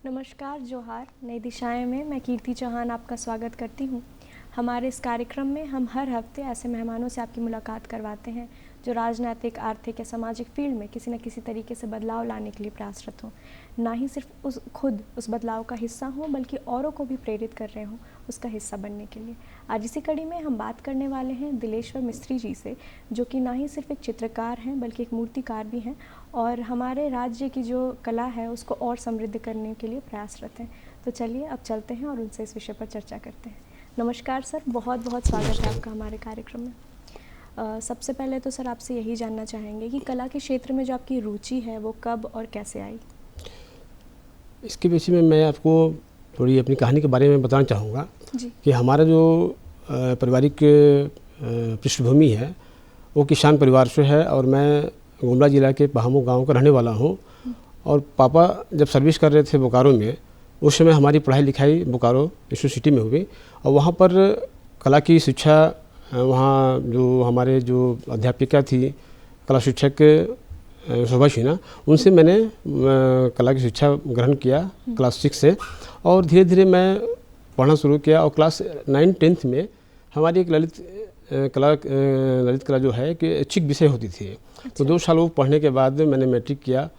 नमस्कार, जोहार। नई दिशाएं में मैं कीर्ति चौहान आपका स्वागत करती हूं। हमारे इस कार्यक्रम में हम हर हफ्ते ऐसे मेहमानों से आपकी मुलाकात करवाते हैं जो राजनीतिक, आर्थिक या सामाजिक फील्ड में किसी न किसी तरीके से बदलाव लाने के लिए प्रयासरत हों। ना ही सिर्फ खुद उस बदलाव का हिस्सा हों, बल्कि औरों को भी प्रेरित कर रहे हों उसका हिस्सा बनने के लिए। आज इसी कड़ी में हम बात करने वाले हैं दिलेश्वर मिस्त्री जी से, जो कि ना ही सिर्फ एक चित्रकार हैं बल्कि एक मूर्तिकार भी हैं और हमारे राज्य की जो कला है उसको और समृद्ध करने के लिए प्रयासरत हैं। तो चलिए अब चलते हैं और उनसे इस विषय पर चर्चा करते हैं। नमस्कार सर, बहुत बहुत स्वागत है आपका हमारे कार्यक्रम में। सबसे पहले तो सर आपसे यही जानना चाहेंगे कि कला के क्षेत्र में जो आपकी रुचि है वो कब और कैसे आई? इसके विषय में मैं आपको थोड़ी अपनी कहानी के बारे में बताना चाहूँगा कि हमारा जो पारिवारिक पृष्ठभूमि है वो किसान परिवार से है और मैं गुमला जिला के पहामू गांव का रहने वाला हूं। और पापा जब सर्विस कर रहे थे बोकारो में, उस समय हमारी पढ़ाई लिखाई बोकारो यूनिवर्सिटी में हुई और वहाँ पर कला की शिक्षा, वहाँ जो हमारे जो अध्यापिका थी कला शिक्षक शोभा सिन्हा, उनसे मैंने कला की शिक्षा ग्रहण किया क्लास 6 से। और धीरे धीरे मैं पढ़ना शुरू किया और क्लास 9-10 में हमारी एक ललित कला जो है कि ऐच्छिक विषय होती थी। तो 2 साल वो पढ़ने के बाद मैंने मैट्रिक किया।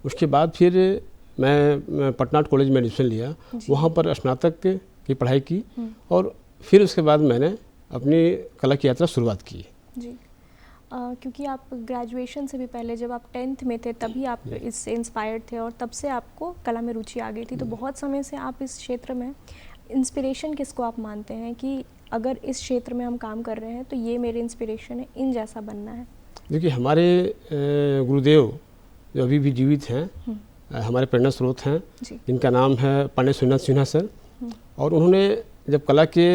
उसके बाद फिर मैं पटना कॉलेज में एडमिशन लिया, वहाँ पर स्नातक की पढ़ाई की और फिर उसके बाद मैंने अपनी कला की यात्रा शुरुआत की जी। क्योंकि आप ग्रेजुएशन से भी पहले जब आप 10th में थे तभी आप इससे इंस्पायर्ड थे और तब से आपको कला में रुचि आ गई थी। तो बहुत समय से आप इस क्षेत्र में, इंस्पिरेशन किसको आप मानते हैं कि अगर इस क्षेत्र में हम काम कर रहे हैं तो ये मेरे इंस्पिरेशन है, इन जैसा बनना है? देखिए, हमारे गुरुदेव जो अभी भी जीवित हैं, हमारे प्रेरणा स्रोत हैं, इनका नाम है पंडित सुनीनाथ सिन्हा सर। और उन्होंने जब कला के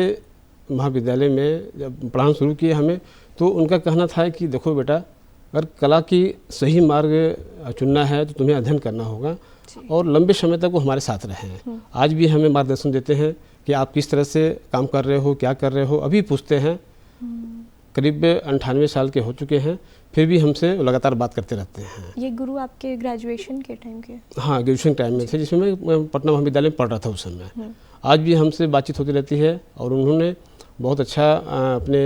महाविद्यालय में जब पढ़ाना शुरू किया हमें, तो उनका कहना था कि देखो बेटा, अगर कला की सही मार्ग चुनना है तो तुम्हें अध्ययन करना होगा। और लंबे समय तक वो हमारे साथ रहे हैं। आज भी हमें मार्गदर्शन देते हैं कि आप किस तरह से काम कर रहे हो, क्या कर रहे हो। अभी पूछते हैं, करीब 98 साल के हो चुके हैं, फिर भी हमसे लगातार बात करते रहते हैं। ये गुरु आपके ग्रेजुएशन के टाइम के? हाँ, ग्रेजुएशन टाइम में थे, जिसमें मैं पटना महाविद्यालय में पढ़ रहा था उस समय। आज भी हमसे बातचीत होती रहती है और उन्होंने बहुत अच्छा अपने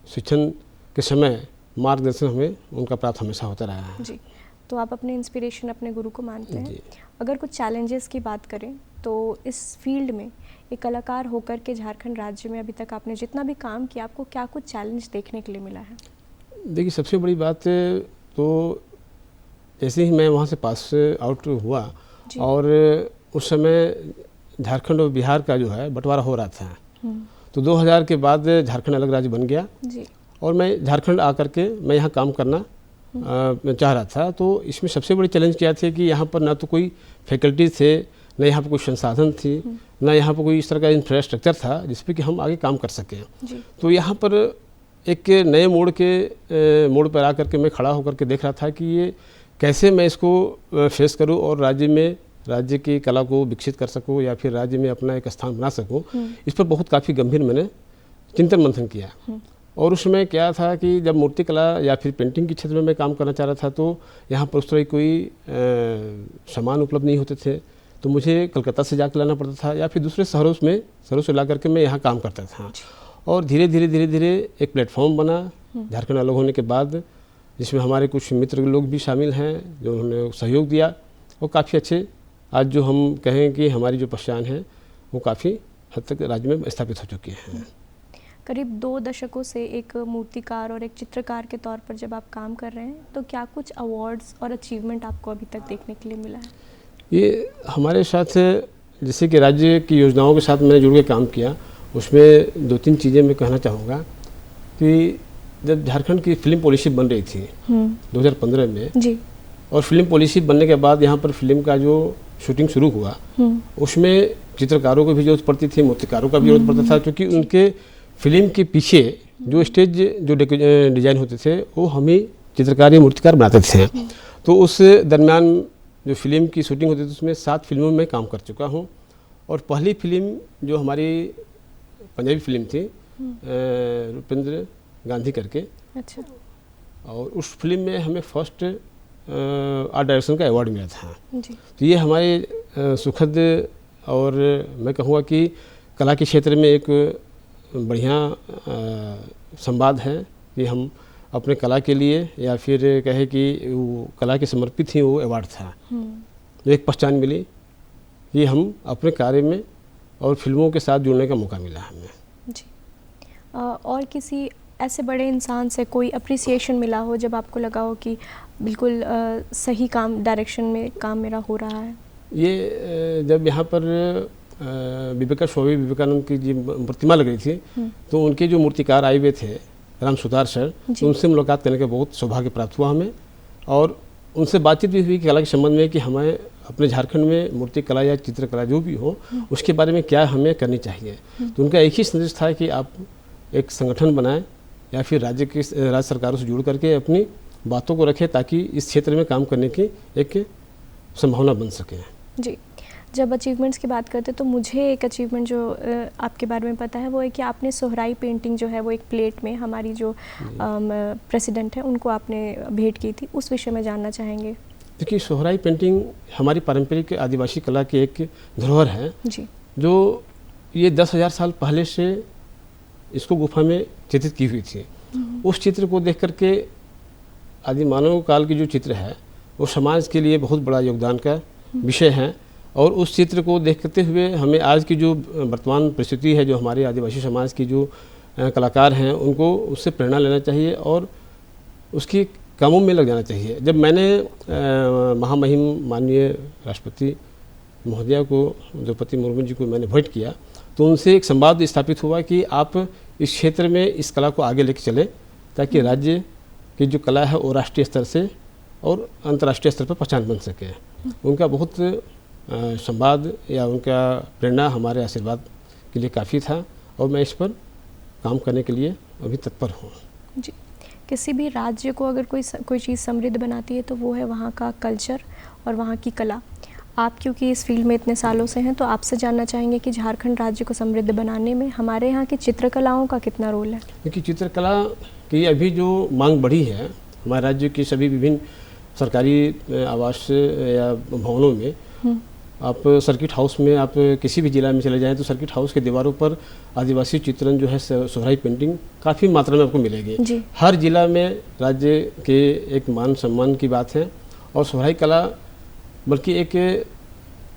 शिक्षण के समय मार्गदर्शन हमें उनका प्राप्त हमेशा होता रहा है जी। तो आप अपने इंस्पिरेशन अपने गुरु को मानते हैं। अगर कुछ चैलेंजेस की बात करें तो इस फील्ड में एक कलाकार होकर के झारखंड राज्य में अभी तक आपने जितना भी काम किया, आपको क्या कुछ चैलेंज देखने के लिए मिला है? देखिए, सबसे बड़ी बात तो जैसे ही मैं वहाँ से पास आउट हुआ और उस समय झारखंड और बिहार का जो है बंटवारा हो रहा था। तो 2000 के बाद झारखंड अलग राज्य बन गया जी। और मैं झारखंड आकर के मैं यहाँ काम करना चाह रहा था। तो इसमें सबसे बड़ी चैलेंज क्या थे कि यहाँ पर ना तो कोई फैकल्टी थे, न यहाँ पर कोई संसाधन थी, न यहाँ पर कोई इस तरह का इंफ्रास्ट्रक्चर था जिस पे कि हम आगे काम कर सकें। तो यहाँ पर एक नए मोड़ पर आकर के मैं खड़ा होकर के देख रहा था कि ये कैसे मैं इसको फेस करूँ और राज्य की कला को विकसित कर सकूँ या फिर राज्य में अपना एक स्थान बना सकूँ। इस पर बहुत काफ़ी गंभीर मैंने चिंतन मंथन किया। और उसमें क्या था कि जब मूर्ति कला या फिर पेंटिंग के क्षेत्र में मैं काम करना चाह रहा था तो यहाँ पर उस तरह कोई सामान उपलब्ध नहीं होते थे। तो मुझे कलकत्ता से जाकर लाना पड़ता था या फिर दूसरे शहरों से ला करके मैं यहाँ काम करता था। और धीरे धीरे एक प्लेटफॉर्म बना झारखंड अलग होने के बाद, जिसमें हमारे कुछ मित्र लोग भी शामिल हैं जो उन्होंने सहयोग दिया और काफ़ी अच्छे आज जो हम कहें कि हमारी जो पहचान है वो काफ़ी हद तक राज्य में स्थापित हो चुकी है। करीब 2 दशकों से एक मूर्तिकार और एक चित्रकार के तौर पर जब आप काम कर रहे हैं तो क्या कुछ अवार्ड्स और अचीवमेंट आपको अभी तक देखने के लिए मिला है? ये हमारे साथ जैसे कि राज्य की योजनाओं के साथ मैंने जुड़ के काम किया, उसमें 2-3 चीज़ें मैं कहना चाहूँगा कि जब झारखंड की फिल्म पॉलिसी बन रही थी 2015 में जी। और फिल्म पॉलिसी बनने के बाद यहाँ पर फिल्म का जो शूटिंग शुरू हुआ, उसमें चित्रकारों को भी जरूरत पड़ती थी, मूर्तिकारों का भी जरूरत पड़ता था, क्योंकि उनके फिल्म के पीछे जो स्टेज जो डिजाइन होते थे वो हम ही चित्रकार या मूर्तिकार बनाते थे। तो उस दरमियान जो फिल्म की शूटिंग होती थी उसमें 7 फिल्मों में काम कर चुका हूँ। और पहली फिल्म जो हमारी पंजाबी फिल्म थी रुपेंद्र गांधी करके, अच्छा, और उस फिल्म में हमें फर्स्ट आर्ट डायरेक्शन का अवार्ड मिला था जी। तो ये हमारे सुखद और मैं कहूँगा कि कला के क्षेत्र में एक बढ़िया संवाद है कि हम अपने कला के लिए या फिर कहे कि वो कला के समर्पित ही वो अवार्ड था जो एक पहचान मिली कि हम अपने कार्य में और फिल्मों के साथ जुड़ने का मौका मिला हमें जी। और किसी ऐसे बड़े इंसान से कोई अप्रिसिएशन मिला हो जब आपको लगा हो कि बिल्कुल सही काम डायरेक्शन में काम मेरा हो रहा है? ये जब यहाँ पर स्वामी विवेकानंद की जी प्रतिमा लग रही थी तो उनके जो मूर्तिकार आए हुए थे राम सुतार सर, तो उनसे मुलाकात करने का बहुत सौभाग्य प्राप्त हुआ हमें और उनसे बातचीत भी हुई कला के संबंध में कि हमें अपने झारखंड में मूर्ति कला या चित्रकला जो भी हो उसके बारे में क्या हमें करनी चाहिए। तो उनका एक ही संदेश था कि आप एक संगठन बनाएं या फिर राज्य सरकारों से जुड़ करके अपनी बातों को रखें ताकि इस क्षेत्र में काम करने की एक संभावना बन सके। जी। जब अचीवमेंट्स की बात करते तो मुझे एक अचीवमेंट जो आपके बारे में पता है वो है कि आपने सोहराई पेंटिंग जो है वो एक प्लेट में हमारी जो प्रेसिडेंट है उनको आपने भेंट की थी, उस विषय में जानना चाहेंगे। देखिए सोहराई पेंटिंग हमारी पारंपरिक आदिवासी कला की एक धरोहर है जी, जो ये 10,000 साल पहले से इसको गुफा में चित्रित की हुई थी। उस चित्र को देख करके आदि मानव काल की जो चित्र है वो समाज के लिए बहुत बड़ा योगदान का विषय है और उस चित्र को देखते हुए हमें आज की जो वर्तमान परिस्थिति है जो हमारे आदिवासी समाज की जो कलाकार हैं उनको उससे प्रेरणा लेना चाहिए और उसकी कामों में लग जाना चाहिए। जब मैंने महामहिम माननीय राष्ट्रपति महोदया को द्रौपदी मुर्मू जी को मैंने भेंट किया तो उनसे एक संवाद स्थापित हुआ कि आप इस क्षेत्र में इस कला को आगे लेके चलें ताकि राज्य की जो कला है वो राष्ट्रीय स्तर से और अंतर्राष्ट्रीय स्तर पर पहचान बन सके। उनका बहुत संवाद या उनका प्रेरणा हमारे आशीर्वाद के लिए काफ़ी था और मैं इस पर काम करने के लिए अभी तत्पर हूँ जी। किसी भी राज्य को अगर कोई चीज़ समृद्ध बनाती है तो वो है वहाँ का कल्चर और वहाँ की कला। आप क्योंकि इस फील्ड में इतने सालों से हैं तो आपसे जानना चाहेंगे कि झारखंड राज्य को समृद्ध बनाने में हमारे यहाँ की चित्रकलाओं का कितना रोल है? क्योंकि चित्रकला की अभी जो मांग बढ़ी है हमारे राज्य की सभी विभिन्न सरकारी आवास या भवनों में आप सर्किट हाउस में आप किसी भी जिला में चले जाएं तो सर्किट हाउस के दीवारों पर आदिवासी चित्रण जो है सोहराई पेंटिंग काफ़ी मात्रा में आपको मिलेगी। हर जिला में राज्य के एक मान सम्मान की बात है और सोहराई कला बल्कि एक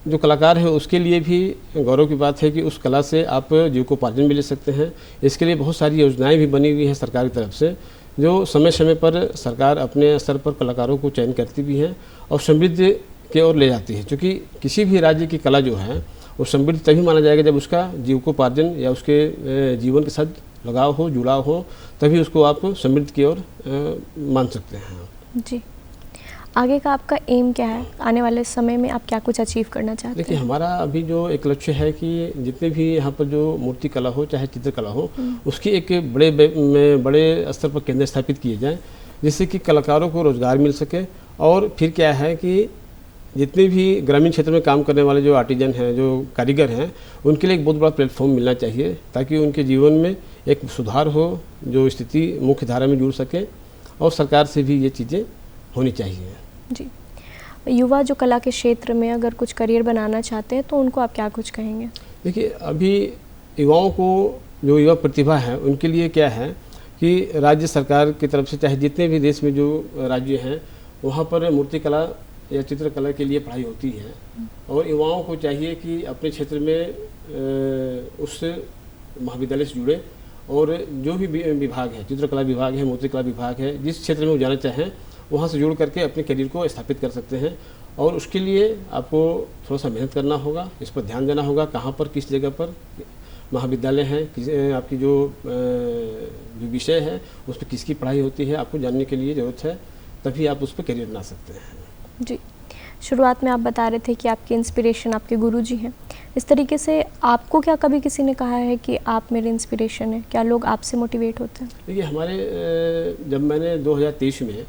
जो कलाकार है उसके लिए भी गौरव की बात है कि उस कला से आप जीविकोपार्जन भी ले सकते हैं। इसके लिए बहुत सारी योजनाएं भी बनी हुई हैं सरकार की तरफ से जो समय समय पर सरकार अपने स्तर पर कलाकारों को चयन करती भी है और समृद्धि की ओर ले जाती है। क्योंकि किसी भी राज्य की कला जो है वो समृद्ध तभी माना जाएगा जब उसका जीविकोपार्जन या उसके जीवन के साथ लगाव हो, जुड़ाव हो, तभी उसको आप समृद्ध की ओर मान सकते हैं जी। आगे का आपका एम क्या है? आने वाले समय में आप क्या कुछ अचीव करना चाहते हैं? देखिए हमारा अभी जो एक लक्ष्य है कि जितने भी यहाँ पर जो मूर्ति कला हो चाहे चित्रकला हो उसकी एक बड़े स्तर पर केंद्र स्थापित किए जाएं जिससे कि कलाकारों को रोज़गार मिल सके। और फिर क्या है कि जितने भी ग्रामीण क्षेत्र में काम करने वाले जो आर्टिजन हैं, जो कारीगर हैं, उनके लिए एक बहुत बड़ा प्लेटफॉर्म मिलना चाहिए ताकि उनके जीवन में एक सुधार हो, जो स्थिति मुख्य धारा में जुड़ सके और सरकार से भी ये चीज़ें होनी चाहिए जी। युवा जो कला के क्षेत्र में अगर कुछ करियर बनाना चाहते हैं तो उनको आप क्या कुछ कहेंगे? देखिए अभी युवाओं को जो युवा प्रतिभा है उनके लिए क्या है कि राज्य सरकार की तरफ से चाहे जितने भी देश में जो राज्य हैं वहाँ पर मूर्ति कला या चित्रकला के लिए पढ़ाई होती है और युवाओं को चाहिए कि अपने क्षेत्र में उस महाविद्यालय से जुड़े और जो भी विभाग है, चित्रकला विभाग है, मूर्तिकला विभाग है, जिस क्षेत्र में वो जाना चाहें वहाँ से जुड़ करके अपने करियर को स्थापित कर सकते हैं। और उसके लिए आपको थोड़ा सा मेहनत करना होगा, इस पर ध्यान देना होगा कहाँ पर किस जगह पर महाविद्यालय है, आपकी जो विषय है उस पर किसकी पढ़ाई होती है आपको जानने के लिए ज़रूरत है, तभी आप उस पर करियर बना सकते हैं जी। शुरुआत में आप बता रहे थे कि आपके इंस्पिरेशन आपके गुरुजी हैं। इस तरीके से आपको क्या कभी किसी ने कहा है कि आप मेरे इंस्पिरेशन हैं? क्या लोग आपसे मोटिवेट होते हैं? देखिए हमारे जब मैंने 2023 में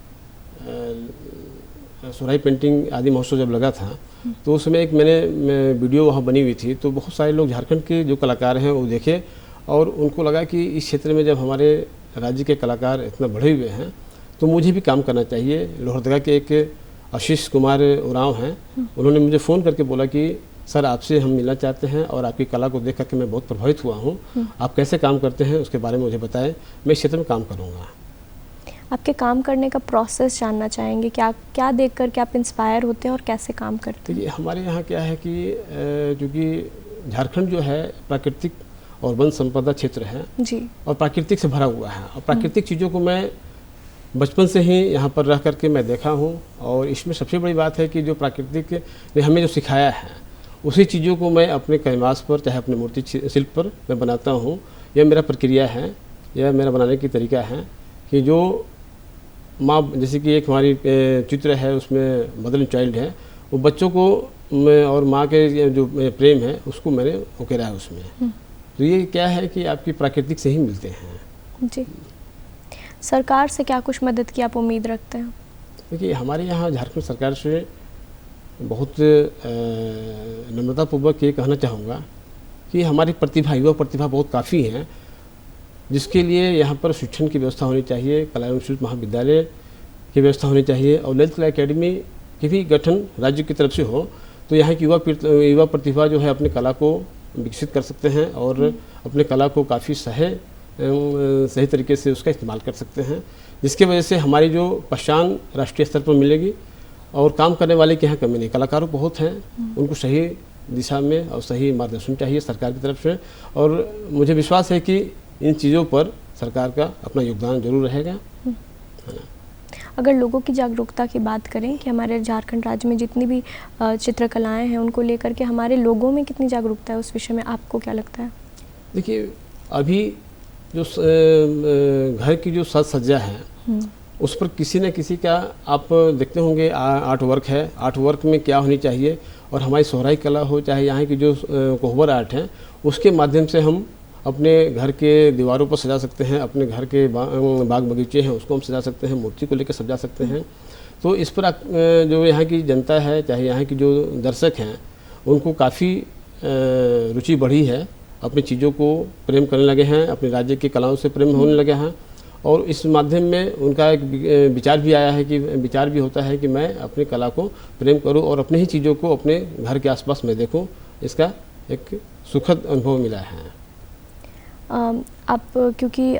सोहराई पेंटिंग आदि महोत्सव जब लगा था तो उस समय एक मैंने वीडियो वहाँ बनी हुई थी तो बहुत सारे लोग झारखंड के जो कलाकार हैं वो देखे और उनको लगा कि इस क्षेत्र में जब हमारे राज्य के कलाकार इतना बढ़े हुए हैं तो मुझे भी काम करना चाहिए। लोहरदगा के एक आशीष कुमार उरांव हैं, उन्होंने मुझे फ़ोन करके बोला कि सर आपसे हम मिलना चाहते हैं और आपकी कला को देख करके मैं बहुत प्रभावित हुआ हूँ, आप कैसे काम करते हैं उसके बारे में मुझे बताएं, मैं इस क्षेत्र में काम करूँगा। आपके काम करने का प्रोसेस जानना चाहेंगे, क्या क्या देख कर के आप इंस्पायर होते हैं और कैसे काम करते हैं? देखिए हमारे यहाँ क्या है कि क्योंकि झारखंड जो है प्राकृतिक और वन संपदा क्षेत्र है जी, और प्राकृतिक से भरा हुआ है, और प्राकृतिक चीज़ों को मैं बचपन से ही यहाँ पर रह करके मैं देखा हूँ। और इसमें सबसे बड़ी बात है कि जो प्राकृतिक ने हमें जो सिखाया है उसी चीज़ों को मैं अपने कैनवास पर चाहे अपने मूर्ति शिल्प पर मैं बनाता हूँ। यह मेरा प्रक्रिया है, यह मेरा बनाने की तरीका है कि जो माँ, जैसे कि एक हमारी चित्र है उसमें मदर एंड चाइल्ड है, वो बच्चों को और माँ के जो प्रेम है उसको मैंने उकेरा है उसमें। तो ये क्या है कि आपकी प्राकृतिक से ही मिलते हैं। जी, सरकार से क्या कुछ मदद की आप उम्मीद रखते हैं? देखिए हमारे यहाँ झारखंड सरकार से बहुत नम्रतापूर्वक ये कहना चाहूँगा कि हमारी प्रतिभा, युवा प्रतिभा बहुत काफ़ी है, जिसके लिए यहाँ पर शिक्षण की व्यवस्था होनी चाहिए, कला एवं शिल्प महाविद्यालय की व्यवस्था होनी चाहिए और ललित कला अकेडमी की भी गठन राज्य की तरफ से हो, तो यहाँ की युवा प्रतिभा जो है अपनी कला को विकसित कर सकते हैं और अपने कला को काफ़ी सही तरीके से उसका इस्तेमाल कर सकते हैं, जिसकी वजह से हमारी जो पहचान राष्ट्रीय स्तर पर मिलेगी। और काम करने वाले के यहाँ कमी नहीं, कलाकारों बहुत हैं, उनको सही दिशा में और सही मार्गदर्शन चाहिए सरकार की तरफ से, और मुझे विश्वास है कि इन चीज़ों पर सरकार का अपना योगदान जरूर रहेगा। अगर लोगों की जागरूकता की बात करें कि हमारे झारखंड राज्य में जितनी भी चित्रकलाएं हैं उनको लेकर के हमारे लोगों में कितनी जागरूकता है, उस विषय में आपको क्या लगता है? देखिए अभी जो घर की जो साज सज्जा है उस पर किसी न किसी का आप देखते होंगे आर्ट वर्क है, आर्ट वर्क में क्या होनी चाहिए, और हमारी सोहराई कला हो चाहे यहाँ की जो कोहबर आर्ट है उसके माध्यम से हम अपने घर के दीवारों पर सजा सकते हैं, अपने घर के बाग बगीचे हैं उसको हम सजा सकते हैं, मूर्ति को लेकर सजा सकते हैं। तो इस पर जो यहाँ की जनता है चाहे यहाँ की जो दर्शक हैं उनको काफ़ी रुचि बढ़ी है, अपनी चीज़ों को प्रेम करने लगे हैं, अपने राज्य की कलाओं से प्रेम होने लगे हैं, और इस माध्यम में उनका एक विचार भी आया है कि विचार भी होता है कि मैं अपनी कला को प्रेम करूं और अपनी ही चीज़ों को अपने घर के आसपास मैं देखूं। इसका एक सुखद अनुभव मिला है। आप क्योंकि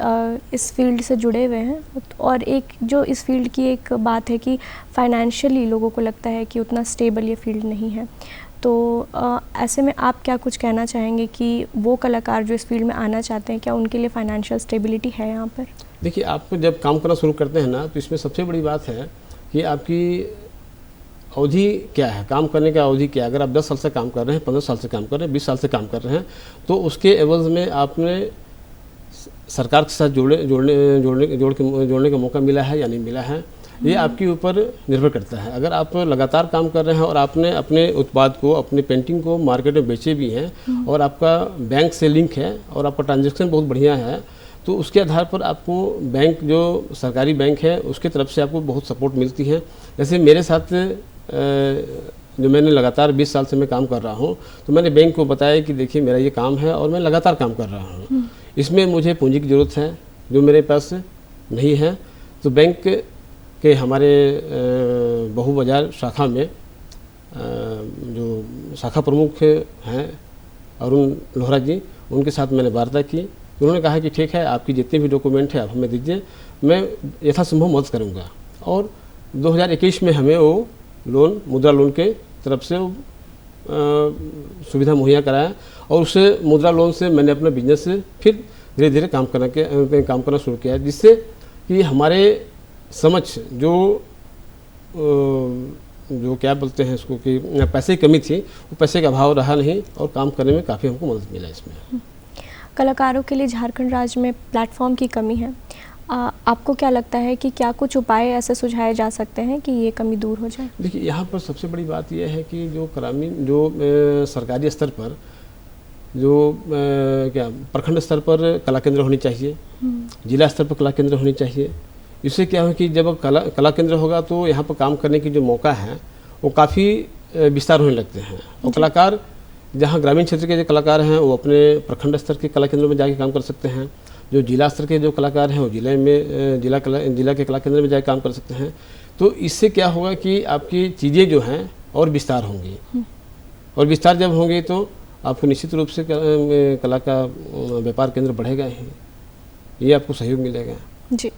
इस फील्ड से जुड़े हुए हैं, और एक जो इस फील्ड की एक बात है कि फाइनेंशियली लोगों को लगता है कि उतना स्टेबल ये फील्ड नहीं है, तो ऐसे में आप क्या कुछ कहना चाहेंगे कि वो कलाकार जो इस फील्ड में आना चाहते हैं क्या उनके लिए फाइनेंशियल स्टेबिलिटी है यहाँ पर? देखिए आप जब काम करना शुरू करते हैं ना तो इसमें सबसे बड़ी बात है कि आपकी अवधि क्या है, काम करने का अवधि क्या है। अगर आप 10 साल से काम कर रहे हैं, 15 साल से काम कर रहे हैं, 20 साल से काम कर रहे हैं, तो उसके एवज में आपने सरकार के साथ जोड़ने का मौका मिला है या नहीं मिला है, ये आपके ऊपर निर्भर करता है। अगर आप लगातार काम कर रहे हैं और आपने अपने उत्पाद को, अपने पेंटिंग को मार्केट में बेचे भी हैं और आपका बैंक से लिंक है और आपका ट्रांजैक्शन बहुत बढ़िया है, तो उसके आधार पर आपको बैंक, जो सरकारी बैंक है उसके तरफ से आपको बहुत सपोर्ट मिलती है। जैसे मेरे साथ जो मैंने लगातार 20 साल से मैं काम कर रहा हूँ, तो मैंने बैंक को बताया कि देखिए मेरा ये काम है और मैं लगातार काम कर रहा हूँ, इसमें मुझे पूंजी की ज़रूरत है जो मेरे पास नहीं है। तो बैंक के हमारे बहू बाजार शाखा में जो शाखा प्रमुख हैं अरुण लोहरा जी, उनके साथ मैंने वार्ता की। उन्होंने कहा कि ठीक है, आपकी जितने भी डॉक्यूमेंट है आप हमें दीजिए, मैं यथासंभव मदद करूँगा। और 2021 में हमें वो लोन, मुद्रा लोन के तरफ से सुविधा मुहैया कराया, और उस मुद्रा लोन से मैंने अपना बिजनेस से फिर धीरे धीरे काम करना शुरू किया, जिससे कि हमारे समझ जो क्या बोलते हैं इसको कि पैसे की कमी थी, वो पैसे का अभाव रहा नहीं और काम करने में काफ़ी हमको मदद मिला इसमें। कलाकारों के लिए झारखंड राज्य में प्लेटफॉर्म की कमी है, आपको क्या लगता है कि क्या कुछ उपाय ऐसे सुझाए जा सकते हैं कि ये कमी दूर हो जाए? देखिए यहाँ पर सबसे बड़ी बात यह है कि जो ग्रामीण, जो सरकारी स्तर पर जो क्या प्रखंड स्तर पर कला केंद्र होनी चाहिए, जिला स्तर पर कला केंद्र होनी चाहिए। इससे क्या हो कि जब कला केंद्र होगा तो यहाँ पर काम करने की जो मौका है वो काफ़ी विस्तार होने लगते हैं, और कलाकार जहाँ ग्रामीण क्षेत्र के जो कलाकार हैं वो अपने प्रखंड स्तर के कला केंद्रों में जाके काम कर सकते हैं, जो जिला स्तर के जो कलाकार हैं वो जिला के कला केंद्र में जाके काम कर सकते हैं। तो इससे क्या होगा कि आपकी चीज़ें जो हैं और विस्तार होंगी, और विस्तार जब होंगे तो आपको निश्चित रूप से कला का व्यापार केंद्र बढ़ेगा ही, ये आपको सहयोग मिलेगा। जी।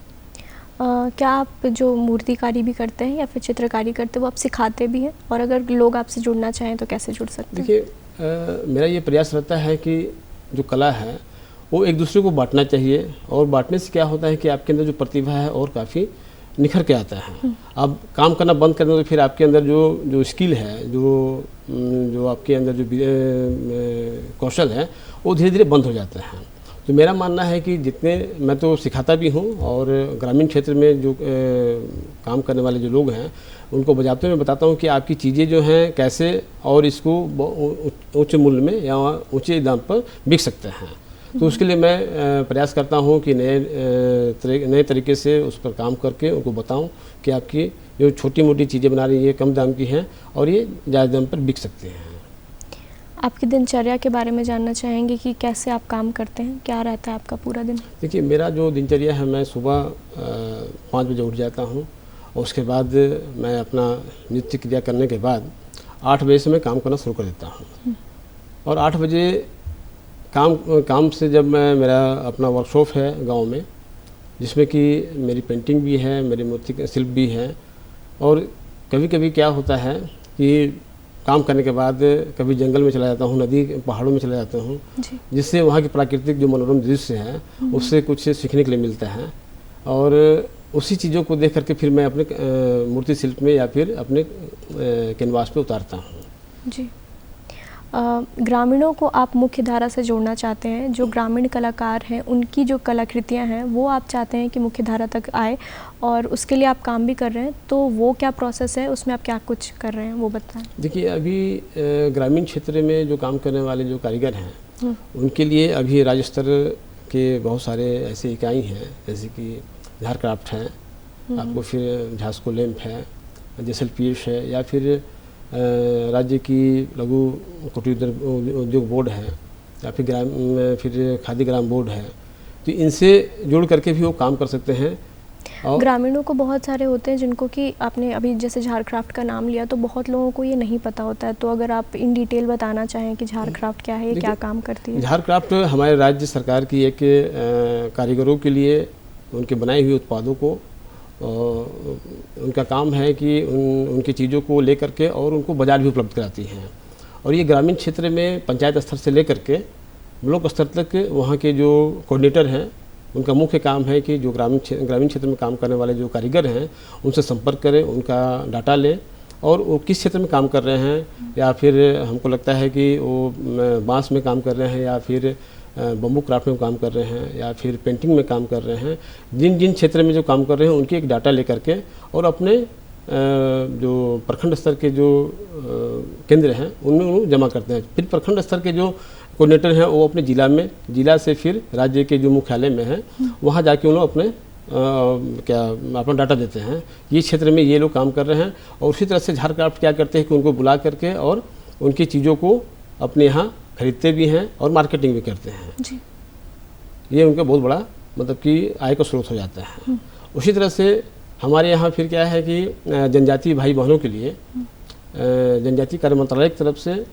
क्या आप जो मूर्तिकारी भी करते हैं या फिर चित्रकारी करते हैं वो आप सिखाते भी हैं, और अगर लोग आपसे जुड़ना चाहें तो कैसे जुड़ सकते हैं? देखिए, मेरा ये प्रयास रहता है कि जो कला है वो एक दूसरे को बांटना चाहिए, और बांटने से क्या होता है कि आपके अंदर जो प्रतिभा है और काफ़ी निखर के आता है। आप काम करना बंद कर दें तो फिर आपके अंदर जो स्किल है, जो आपके अंदर जो कौशल है वो धीरे धीरे बंद हो जाता है। तो मेरा मानना है कि जितने मैं तो सिखाता भी हूँ, और ग्रामीण क्षेत्र में जो काम करने वाले जो लोग हैं उनको बजाते हुए बताता हूँ कि आपकी चीज़ें जो हैं कैसे और इसको उच्च मूल्य में या ऊंचे दाम पर बिक सकते हैं। तो उसके लिए मैं प्रयास करता हूँ कि नए तरीके से उस पर काम करके उनको बताऊँ कि आपकी जो छोटी मोटी चीज़ें बना रही हैं ये कम दाम की हैं और ये ज़्यादा दाम पर बिक सकते हैं। आपकी दिनचर्या के बारे में जानना चाहेंगे कि कैसे आप काम करते हैं, क्या रहता है आपका पूरा दिन? देखिए, मेरा जो दिनचर्या है, मैं सुबह 5 बजे उठ जाता हूँ, और उसके बाद मैं अपना नित्य क्रिया करने के बाद 8 बजे से मैं काम करना शुरू कर देता हूँ। और 8 बजे काम से जब मैं मेरा अपना वर्कशॉप है गांव में, जिसमें कि मेरी पेंटिंग भी है, मेरी मूर्ति शिल्प भी है, और कभी कभी क्या होता है कि काम करने के बाद कभी जंगल में चला जाता हूँ, नदी पहाड़ों में चला जाता हूँ, जिससे वहाँ की प्राकृतिक जो मनोरम दृश्य है उससे कुछ सीखने के लिए मिलता है, और उसी चीज़ों को देख करके फिर मैं अपने मूर्ति शिल्प में या फिर अपने कैनवास पे उतारता हूँ। जी। ग्रामीणों को आप मुख्य धारा से जोड़ना चाहते हैं, जो ग्रामीण कलाकार हैं उनकी जो कलाकृतियाँ हैं वो आप चाहते हैं कि मुख्य धारा तक आए, और उसके लिए आप काम भी कर रहे हैं, तो वो क्या प्रोसेस है, उसमें आप क्या कुछ कर रहे हैं वो बताएं। देखिए, अभी ग्रामीण क्षेत्र में जो काम करने वाले जो कारीगर हैं उनके लिए अभी राज्य स्तर के बहुत सारे ऐसे इकाई हैं, जैसे कि झार क्राफ्ट है, आपको फिर झास्को लैंप है, JSLPS है, या फिर राज्य की लघु कुटीर उद्योग बोर्ड है, या फिर खादी ग्राम बोर्ड है। तो इनसे जुड़ करके भी वो काम कर सकते हैं। और ग्रामीणों को बहुत सारे होते हैं जिनको कि आपने अभी जैसे झार क्राफ्ट का नाम लिया, तो बहुत लोगों को ये नहीं पता होता है, तो अगर आप इन डिटेल बताना चाहें कि झार क्राफ्ट क्या है, क्या काम करती है। झार क्राफ्ट हमारे राज्य सरकार की एक कारीगरों के लिए उनके बनाए हुए उत्पादों को उनका काम है कि उनकी चीज़ों को लेकर के और उनको बाज़ार भी उपलब्ध कराती हैं। और ये ग्रामीण क्षेत्र में पंचायत स्तर से लेकर के ब्लॉक स्तर तक वहाँ के जो कोऑर्डिनेटर हैं उनका मुख्य काम है कि जो ग्रामीण क्षेत्र में काम करने वाले जो कारीगर हैं उनसे संपर्क करें, उनका डाटा लें, और वो किस क्षेत्र में काम कर रहे हैं, या फिर हमको लगता है कि वो बांस में काम कर रहे हैं, या फिर बम्बू क्राफ्ट में काम कर रहे हैं, या फिर पेंटिंग में काम कर रहे हैं। जिन जिन क्षेत्र में जो काम कर रहे हैं उनकी एक डाटा लेकर के और अपने जो प्रखंड स्तर के जो केंद्र हैं उनमें वो जमा करते हैं। फिर प्रखंड स्तर के जो कोऑर्डिनेटर हैं वो अपने जिला से फिर राज्य के जो मुख्यालय में हैं वहाँ जाके उन लोग अपने अपना डाटा देते हैं, ये क्षेत्र में ये लोग काम कर रहे हैं। और उसी तरह से झार क्राफ्ट क्या करते हैं कि उनको बुला करके और उनकी चीज़ों को अपने यहाँ खरीदते भी हैं और मार्केटिंग भी करते हैं जी। ये उनका बहुत बड़ा मतलब कि आय का स्रोत हो जाता है। उसी तरह से हमारे यहाँ फिर क्या है कि जनजातीय भाई बहनों के लिए जनजातीय कार्य मंत्रालय की तरफ से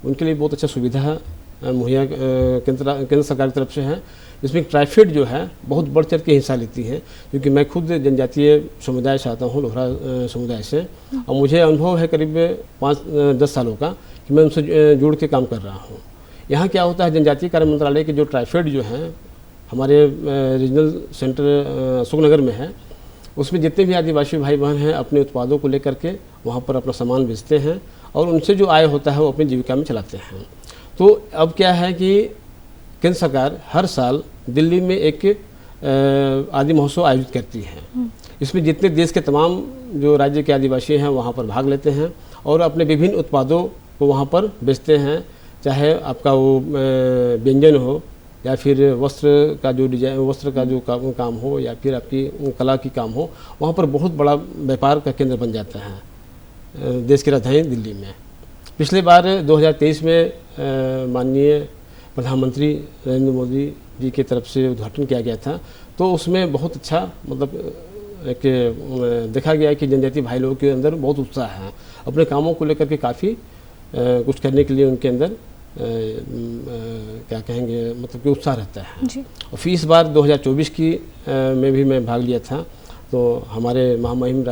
उनके लिए बहुत अच्छा सुविधा मुहैया केंद्र सरकार की तरफ से है, जिसमें ट्राइफेड जो है बहुत बढ़ चढ़ के हिस्सा लेती है, क्योंकि मैं खुद जनजातीय समुदाय से आता हूँ, लोहरा समुदाय से, और मुझे अनुभव है करीब 5-10 सालों का कि मैं उनसे जुड़ के काम कर रहा हूँ। यहाँ क्या होता है, जनजातीय कार्य मंत्रालय के जो ट्राइफेड जो हैं हमारे रीजनल सेंटर अशोकनगर में है, उसमें जितने भी आदिवासी भाई बहन हैं अपने उत्पादों को लेकर के वहाँ पर अपना सामान बेचते हैं और उनसे जो आय होता है वो अपनी जीविका में चलाते हैं। तो अब क्या है कि केंद्र सरकार हर साल दिल्ली में एक आदि महोत्सव आयोजित करती है। इसमें जितने देश के तमाम जो राज्य के आदिवासी हैं वहाँ पर भाग लेते हैं और अपने विभिन्न उत्पादों को वहाँ पर बेचते हैं, चाहे आपका वो व्यंजन हो या फिर वस्त्र का जो डिजाइन, वस्त्र का जो काम हो या फिर आपकी कला की काम हो, वहाँ पर बहुत बड़ा व्यापार का केंद्र बन जाता है देश की राजधानी दिल्ली में। पिछले बार 2023 में माननीय प्रधानमंत्री नरेंद्र मोदी जी की तरफ से उद्घाटन किया गया था, तो उसमें बहुत अच्छा मतलब एक देखा गया है कि जनजातीय भाई लोगों के अंदर बहुत उत्साह है, अपने कामों को लेकर के काफ़ी कुछ करने के लिए उनके अंदर क्या कहेंगे, मतलब कि उत्साह रहता है जी। और फिर इस बार 2024 की में भी मैं भाग लिया था, तो हमारे महामहिम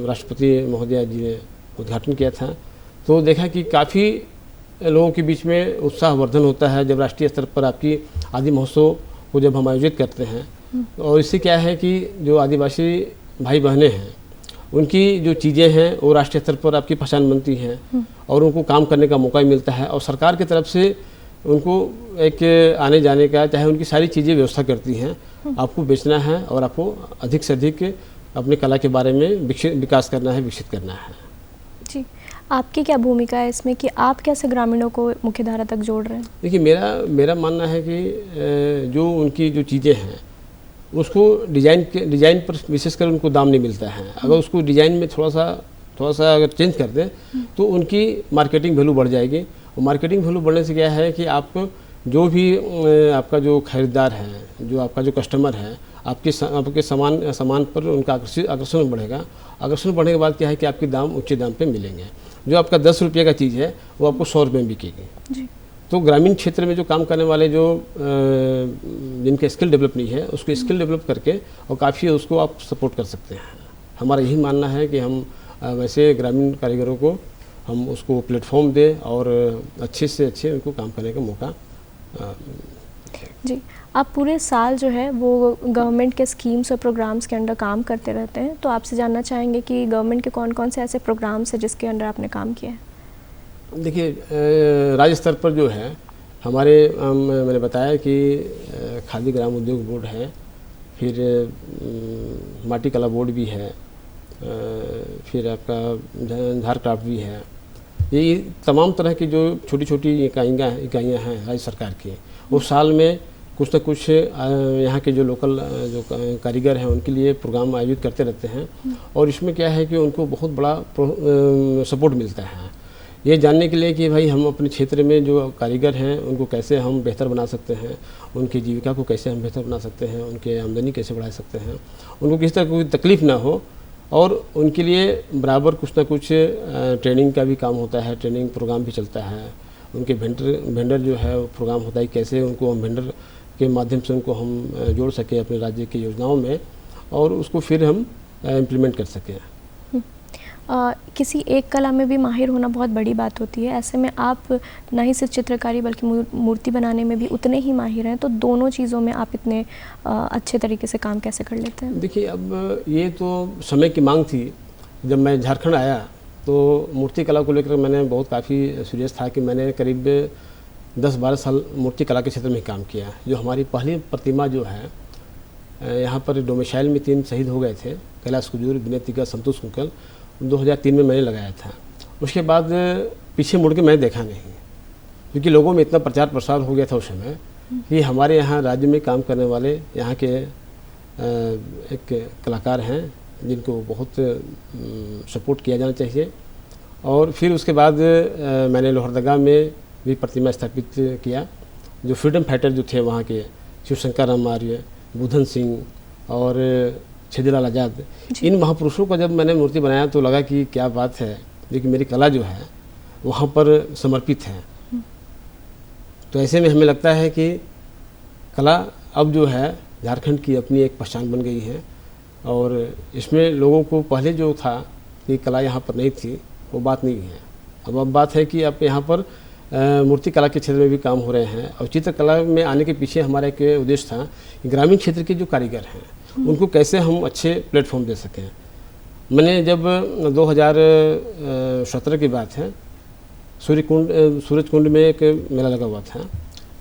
राष्ट्रपति महोदय जी ने उद्घाटन किया था। तो देखा कि काफ़ी लोगों के बीच में उत्साहवर्धन होता है जब राष्ट्रीय स्तर पर आपकी आदि महोत्सव को जब हम आयोजित करते हैं। और इससे क्या है कि जो आदिवासी भाई बहनें हैं उनकी जो चीज़ें हैं वो राष्ट्रीय स्तर पर आपकी पहचान बनती हैं और उनको काम करने का मौका मिलता है और सरकार की तरफ से उनको एक आने जाने का, चाहे उनकी सारी चीज़ें व्यवस्था करती हैं। आपको बेचना है और आपको अधिक से अधिक अपनी कला के बारे में विकास करना है, विकसित करना है। जी, आपकी क्या भूमिका है इसमें कि आप कैसे ग्रामीणों को मुख्यधारा तक जोड़ रहे हैं? देखिए, मेरा मानना है कि जो उनकी जो चीज़ें हैं उसको डिज़ाइन पर विशेषकर उनको दाम नहीं मिलता है। अगर उसको डिज़ाइन में थोड़ा सा अगर चेंज कर दें तो उनकी मार्केटिंग वैल्यू बढ़ जाएगी। और मार्केटिंग वैल्यू बढ़ने से क्या है कि आप जो भी आपका जो खरीदार है, जो आपका जो कस्टमर है, आपके सामान पर उनका आकर्षण बढ़ेगा। आकर्षण बढ़ने के बाद क्या है कि आपके दाम उच्च दाम पे मिलेंगे। जो आपका 10 रुपये का चीज़ है वो आपको 100 रुपये में बिकेगी। जी। तो ग्रामीण क्षेत्र में जो काम करने वाले जो जिनके स्किल डेवलप नहीं है उसको स्किल डेवलप करके और काफ़ी उसको आप सपोर्ट कर सकते हैं। हमारा यही मानना है कि हम वैसे ग्रामीण कारीगरों को हम उसको प्लेटफॉर्म दें और अच्छे से अच्छे उनको काम करने का मौका। जी, आप पूरे साल जो है वो गवर्नमेंट के स्कीम्स और प्रोग्राम्स के अंडर काम करते रहते हैं, तो आपसे जानना चाहेंगे कि गवर्नमेंट के कौन कौन से ऐसे प्रोग्राम्स हैं जिसके अंडर आपने काम किया है? देखिए, राज्य स्तर पर जो है हमारे मैंने बताया कि खादी ग्राम उद्योग बोर्ड है, फिर माटी कला बोर्ड भी है, फिर आपका झार क्राफ्ट भी है। ये तमाम तरह की जो छोटी छोटी इकाइयाँ हैं राज्य सरकार की, वो साल में कुछ न कुछ यहाँ के जो लोकल जो कारीगर हैं उनके लिए प्रोग्राम आयोजित करते रहते हैं। और इसमें क्या है कि उनको बहुत बड़ा सपोर्ट मिलता है ये जानने के लिए कि भाई हम अपने क्षेत्र में जो कारीगर हैं उनको कैसे हम बेहतर बना सकते हैं, उनकी जीविका को कैसे हम बेहतर बना सकते हैं, उनके आमदनी कैसे बढ़ा सकते हैं, उनको किसी तरह कोई तकलीफ़ ना हो। और उनके लिए बराबर कुछ ना कुछ ट्रेनिंग का भी काम होता है, ट्रेनिंग प्रोग्राम भी चलता है। उनके वेंडर जो है प्रोग्राम होता है, कैसे उनको हम वेंडर के माध्यम से उनको हम जोड़ सकें अपने राज्य की योजनाओं में और उसको फिर हम इम्प्लीमेंट कर सकें। किसी एक कला में भी माहिर होना बहुत बड़ी बात होती है। ऐसे में आप ना ही सिर्फ चित्रकारी बल्कि मूर्ति बनाने में भी उतने ही माहिर हैं, तो दोनों चीज़ों में आप इतने अच्छे तरीके से काम कैसे कर लेते हैं? देखिए, अब ये तो समय की मांग थी। जब मैं झारखंड आया तो मूर्ति कला को लेकर मैंने बहुत काफ़ी सीरियस था कि मैंने करीब 10-12 साल मूर्ति कला के क्षेत्र में काम किया। जो हमारी पहली प्रतिमा जो है यहाँ पर डोमिसाइल में 3 शहीद हो गए थे, कैलाश कुजूर, विनय तिग्गा, संतोष कुंकल, 2003 में मैंने लगाया था। उसके बाद पीछे मुड़ के मैंने देखा नहीं, क्योंकि लोगों में इतना प्रचार प्रसार हो गया था उस समय कि हमारे यहाँ राज्य में काम करने वाले यहाँ के एक कलाकार हैं जिनको बहुत सपोर्ट किया जाना चाहिए। और फिर उसके बाद मैंने लोहरदगा में भी प्रतिमा स्थापित किया। जो फ्रीडम फाइटर जो थे वहाँ के, शिवशंकर आर्य, बुधन सिंह और छेदीलाल आज़ाद, इन महापुरुषों का जब मैंने मूर्ति बनाया तो लगा कि क्या बात है, लेकिन मेरी कला जो है वहाँ पर समर्पित है। तो ऐसे में हमें लगता है कि कला अब जो है झारखंड की अपनी एक पहचान बन गई है। और इसमें लोगों को पहले जो था कि कला यहाँ पर नहीं थी, वो बात नहीं है। अब बात है कि अब यहाँ पर मूर्ति कला के क्षेत्र में भी काम हो रहे हैं। और चित्रकला में आने के पीछे हमारा एक उद्देश्य था कि ग्रामीण क्षेत्र के जो कारीगर हैं उनको कैसे हम अच्छे प्लेटफॉर्म दे सकें। मैंने जब 2017 की बात है, सूरज कुंड में एक मेला लगा हुआ था,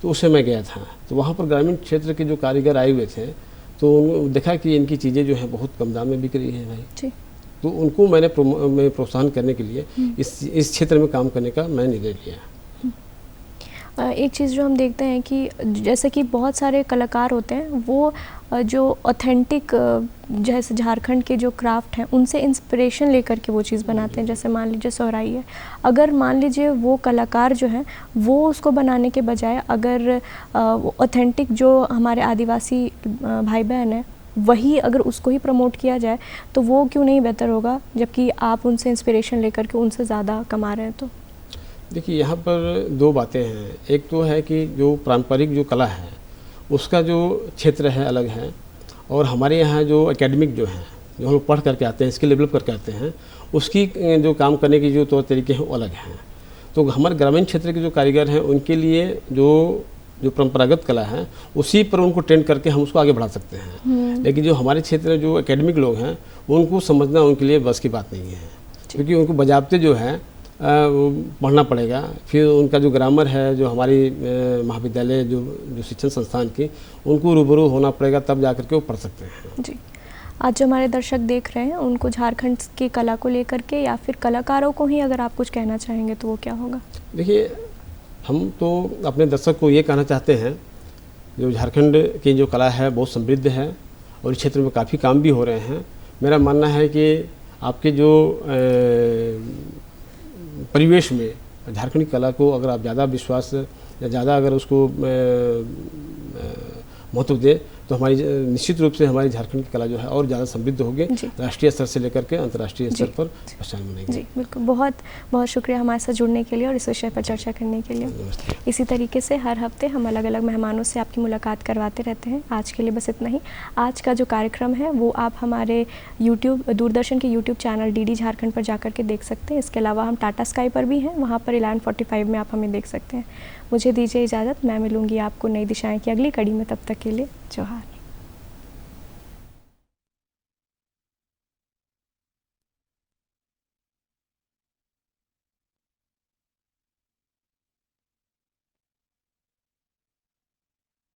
तो उससे मैं गया था। तो वहाँ पर ग्रामीण क्षेत्र के जो कारीगर आए हुए थे तो देखा कि इनकी चीज़ें जो हैं बहुत कम दाम में बिक रही हैं भाई जी। तो उनको मैंने प्रोत्साहन करने के लिए इस क्षेत्र में काम करने का मैं निर्णय लिया। एक चीज़ जो हम देखते हैं कि जैसे कि बहुत सारे कलाकार होते हैं वो जो ऑथेंटिक जैसे झारखंड के जो क्राफ्ट हैं उनसे इंस्पिरेशन लेकर के वो चीज़ बनाते हैं। जैसे मान लीजिए सोहराई है, अगर मान लीजिए वो कलाकार जो हैं वो उसको बनाने के बजाय अगर ऑथेंटिक जो हमारे आदिवासी भाई बहन हैं वही अगर उसको ही प्रमोट किया जाए तो वो क्यों नहीं बेहतर होगा, जबकि आप उनसे इंस्पिरेशन लेकर के उनसे ज़्यादा कमा रहे हैं। तो देखिए यहाँ पर दो बातें हैं। एक तो है कि जो पारंपरिक जो कला है उसका जो क्षेत्र है अलग है, और हमारे यहाँ जो एकेडमिक जो है, जो हम लोग पढ़ करके आते हैं, स्किल डेवलप करके आते हैं, उसकी जो काम करने की जो तौर तरीके हैं वो अलग हैं। तो हमारे ग्रामीण क्षेत्र के जो कारीगर हैं उनके लिए जो परंपरागत कला है उसी पर उनको ट्रेन करके हम उसको आगे बढ़ा सकते हैं। लेकिन जो हमारे क्षेत्र में जो एकेडमिक लोग हैं उनको समझना उनके लिए बस की बात नहीं है, क्योंकि उनको बजाबते जो है पढ़ना पड़ेगा। फिर उनका जो ग्रामर है, जो हमारी महाविद्यालय जो शिक्षण संस्थान की, उनको रूबरू होना पड़ेगा, तब जा कर के वो पढ़ सकते हैं। जी, आज जो हमारे दर्शक देख रहे हैं उनको झारखंड की कला को लेकर के या फिर कलाकारों को ही अगर आप कुछ कहना चाहेंगे तो वो क्या होगा? देखिए, हम तो अपने दर्शक को ये कहना चाहते हैं, जो झारखंड की जो कला है बहुत समृद्ध है और इस क्षेत्र में काफ़ी काम भी हो रहे हैं। मेरा मानना है कि आपके जो परिवेश में झारखंडी कला को अगर आप ज़्यादा विश्वास या ज़्यादा अगर उसको महत्व दे तो हमारी निश्चित रूप से हमारी झारखंड की कला जो है और ज़्यादा समृद्ध होगी, राष्ट्रीय स्तर से लेकर के अंतर्राष्ट्रीय स्तर पर पहचान बनेगी। जी बिल्कुल, बहुत बहुत शुक्रिया हमारे साथ जुड़ने के लिए और इस विषय पर चर्चा करने के लिए। इसी तरीके से हर हफ्ते हम अलग अलग मेहमानों से आपकी मुलाकात करवाते रहते हैं। आज के लिए बस इतना ही। आज का जो कार्यक्रम है वो आप हमारे दूरदर्शन के यूट्यूब चैनल DD झारखंड पर जाकर के देख सकते हैं। इसके अलावा हम टाटा स्काई पर भी हैं, वहाँ पर 11:45 में आप हमें देख सकते हैं। मुझे दीजिए इजाज़त, मैं मिलूँगी आपको नई दिशाएं की अगली कड़ी में। तब तक के लिए जोहार।